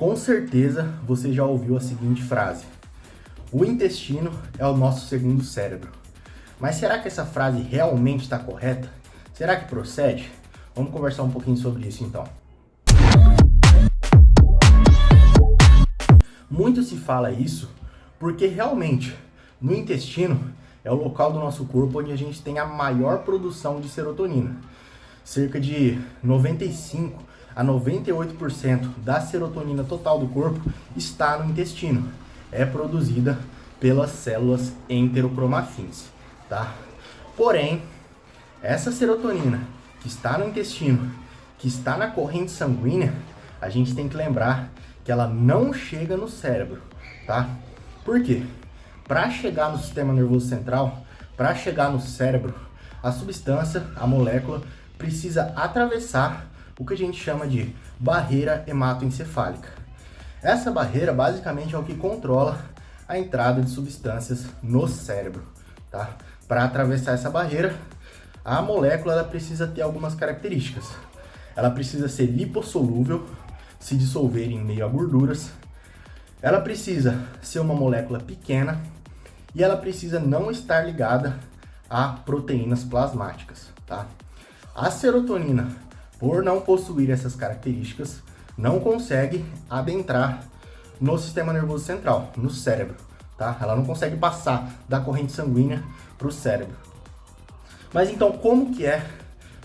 Com certeza você já ouviu a seguinte frase: o intestino é o nosso segundo cérebro. Mas será que essa frase realmente está correta? Será que procede? Vamos conversar um pouquinho sobre isso então. Muito se fala isso porque realmente no intestino é o local do nosso corpo onde a gente tem a maior produção de serotonina. Cerca de 95 a 98% da serotonina total do corpo está no intestino. É produzida pelas células enterocromafins, tá? Porém, essa serotonina que está no intestino, que está na corrente sanguínea, a gente tem que lembrar que ela não chega no cérebro, tá? Por quê? Para chegar no sistema nervoso central, para chegar no cérebro, a substância, a molécula, precisa atravessar o que a gente chama de barreira hematoencefálica. Essa barreira basicamente é o que controla a entrada de substâncias no cérebro, tá? Para atravessar essa barreira, a molécula ela precisa ter algumas características. Ela precisa ser lipossolúvel, se dissolver em meio a gorduras. Ela precisa ser uma molécula pequena e ela precisa não estar ligada a proteínas plasmáticas, tá? A serotonina, por não possuir essas características, não consegue adentrar no sistema nervoso central, no cérebro, tá? Ela não consegue passar da corrente sanguínea para o cérebro. Mas então, como que é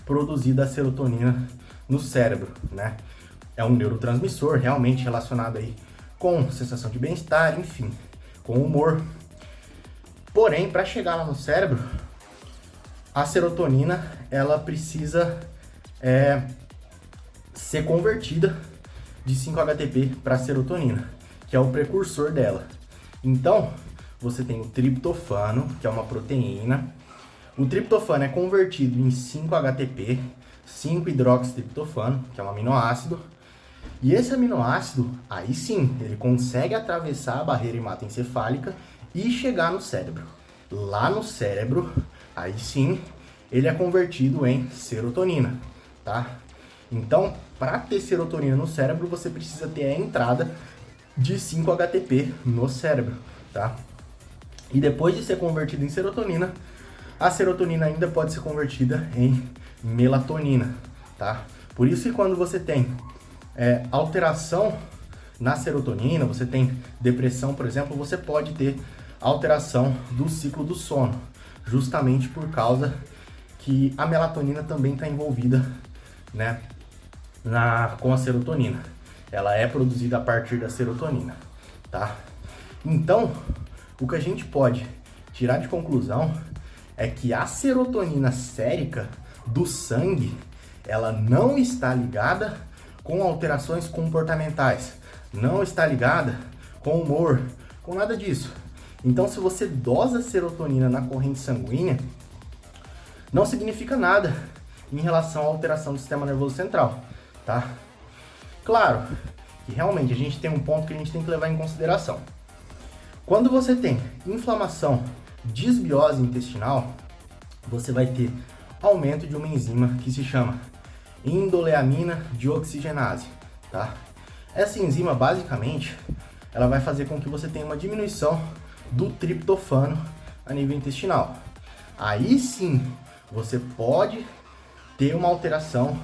produzida a serotonina no cérebro, né? É um neurotransmissor realmente relacionado aí com sensação de bem-estar, enfim, com humor. Porém, para chegar lá no cérebro, a serotonina ela precisa ser convertida de 5-HTP para serotonina, que é o precursor dela. Então, você tem o triptofano, que é uma proteína. O triptofano é convertido em 5-HTP, 5-hidroxitriptofano, que é um aminoácido. E esse aminoácido, aí sim, ele consegue atravessar a barreira hematoencefálica e chegar no cérebro. Lá no cérebro, aí sim, ele é convertido em serotonina, tá? Então, para ter serotonina no cérebro, você precisa ter a entrada de 5-HTP no cérebro, tá? E depois de ser convertido em serotonina, a serotonina ainda pode ser convertida em melatonina, tá? Por isso que quando você tem alteração na serotonina, você tem depressão, por exemplo, você pode ter alteração do ciclo do sono, justamente por causa que a melatonina também está envolvida, né, com a serotonina. Ela é produzida a partir da serotonina, tá? Então, o que a gente pode tirar de conclusão é que a serotonina sérica do sangue, ela não está ligada com alterações comportamentais, não está ligada com humor, com nada disso. Então, se você dosa serotonina na corrente sanguínea, não significa nada em relação à alteração do sistema nervoso central, tá? Claro que realmente a gente tem um ponto que a gente tem que levar em consideração. Quando você tem inflamação, disbiose intestinal, você vai ter aumento de uma enzima que se chama indoleamina dioxigenase, tá? Essa enzima, basicamente, ela vai fazer com que você tenha uma diminuição do triptofano a nível intestinal. Aí sim, você pode ter uma alteração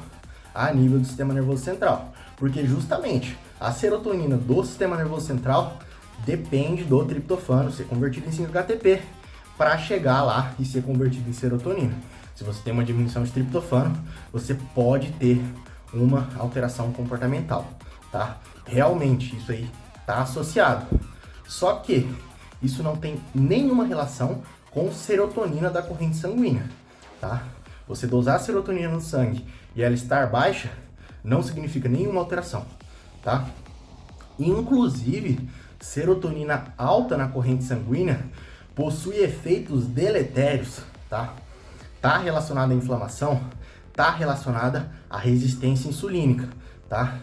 a nível do sistema nervoso central, porque justamente a serotonina do sistema nervoso central depende do triptofano ser convertido em 5-HTP para chegar lá e ser convertido em serotonina. Se você tem uma diminuição de triptofano, você pode ter uma alteração comportamental, tá? Realmente, isso aí está associado. Só que isso não tem nenhuma relação com serotonina da corrente sanguínea, tá? Você dosar serotonina no sangue e ela estar baixa, não significa nenhuma alteração, tá? Inclusive, serotonina alta na corrente sanguínea possui efeitos deletérios, tá? Tá relacionada à inflamação, tá relacionada à resistência insulínica, tá?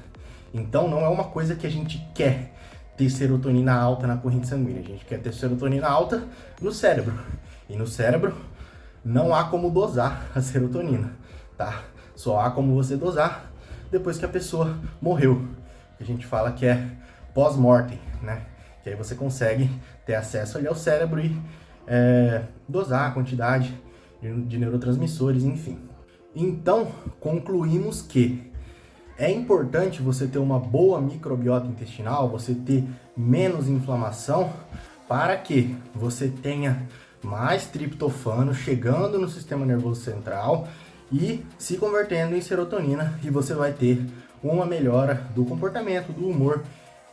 Então não é uma coisa que a gente quer ter serotonina alta na corrente sanguínea, a gente quer ter serotonina alta no cérebro. E no cérebro não há como dosar a serotonina, tá? Só há como você dosar depois que a pessoa morreu. a gente fala que é pós-mortem, né? Que aí você consegue ter acesso ali ao cérebro e dosar a quantidade de neurotransmissores, enfim. Então, concluímos que é importante você ter uma boa microbiota intestinal, você ter menos inflamação, para que você tenha mais triptofano chegando no sistema nervoso central e se convertendo em serotonina, e você vai ter uma melhora do comportamento, do humor,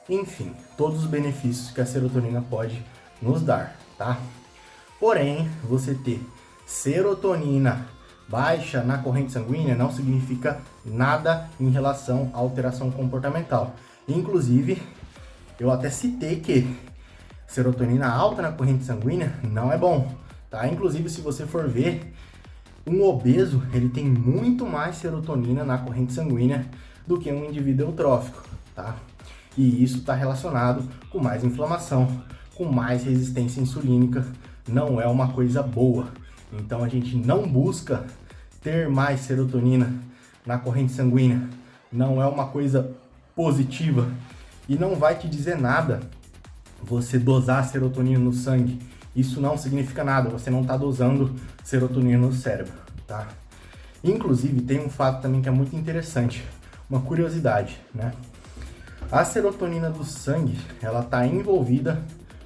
enfim, todos os benefícios que a serotonina pode nos dar, tá? Porém, você ter serotonina baixa na corrente sanguínea não significa nada em relação à alteração comportamental. Inclusive, eu até citei que serotonina alta na corrente sanguínea não é bom, tá? Inclusive, se você for ver, um obeso, ele tem muito mais serotonina na corrente sanguínea do que um indivíduo eutrófico, tá? E isso está relacionado com mais inflamação, com mais resistência insulínica, não é uma coisa boa. Então a gente não busca ter mais serotonina na corrente sanguínea, não é uma coisa positiva e não vai te dizer nada você dosar serotonina no sangue. Isso não significa nada, você não está dosando serotonina no cérebro, tá? Inclusive tem um fato também que é muito interessante, uma curiosidade, né? A serotonina do sangue, ela está envolvida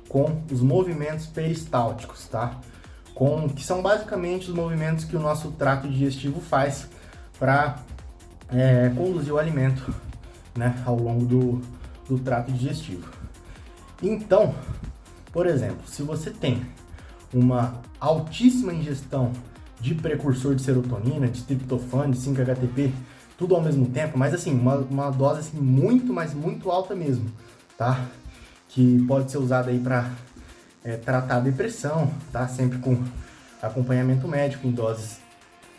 com os movimentos peristálticos, tá? Que são basicamente os movimentos que o nosso trato digestivo faz para conduzir o alimento, né, ao longo do trato digestivo. Então, por exemplo, se você tem uma altíssima ingestão de precursor de serotonina, de triptofano, de 5-HTP, tudo ao mesmo tempo, mas assim, uma dose assim, muito, mas muito alta mesmo, tá? Que pode ser usada aí para tratar a depressão, tá? Sempre com acompanhamento médico em doses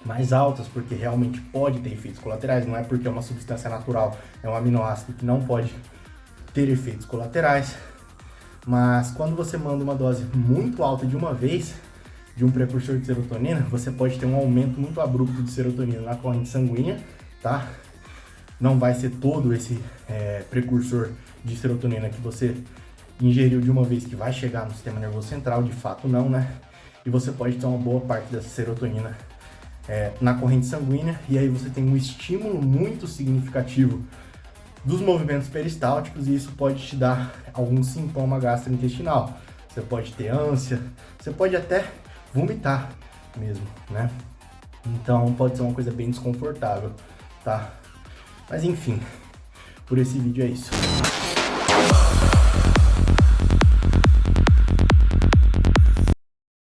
mais altas, porque realmente pode ter efeitos colaterais, não é porque é uma substância natural, é um aminoácido que não pode ter efeitos colaterais. Mas quando você manda uma dose muito alta de uma vez, de um precursor de serotonina, você pode ter um aumento muito abrupto de serotonina na corrente sanguínea, tá? Não vai ser todo esse precursor de serotonina que você ingeriu de uma vez que vai chegar no sistema nervoso central, de fato não, né? E você pode ter uma boa parte dessa serotonina na corrente sanguínea, e aí você tem um estímulo muito significativo dos movimentos peristálticos, e isso pode te dar algum sintoma gastrointestinal. Você pode ter ânsia, você pode até vomitar mesmo, né? Então pode ser uma coisa bem desconfortável, tá? Mas enfim, por esse vídeo é isso.